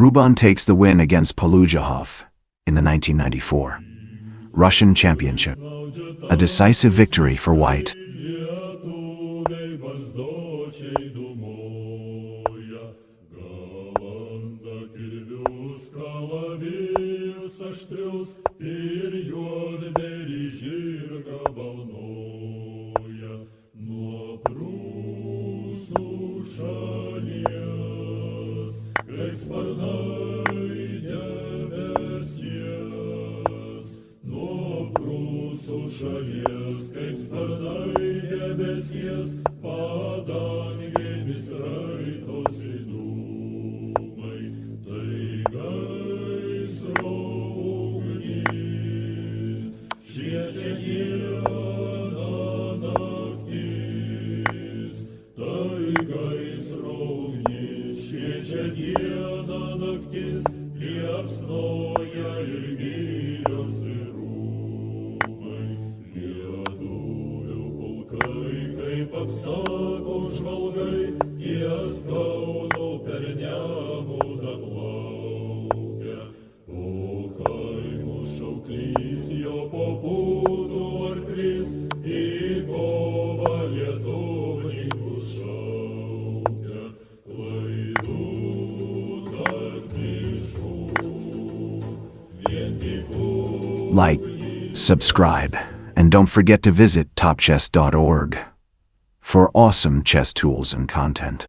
Ruban takes the win against Polujahov in the 1994 Russian Championship. A decisive victory for White. Šalies, kaip sparnai debesies, padangėmis raitosi dūmai, tai gaisro ugnis, šviečia dieną naktis, tai gaisro ugnis, šviečia dieną naktis, liepsnoja ir girios ir kaip apsako žvalgai, ties Kauno per Nemuną plaukia. O kaimo šauklys jo popūtų arklys, į kovą lietuvininkų šaukia. Klaidų tarp miškų, vien tik Like, subscribe, and don't forget to visit topchess.org for awesome chess tools and content.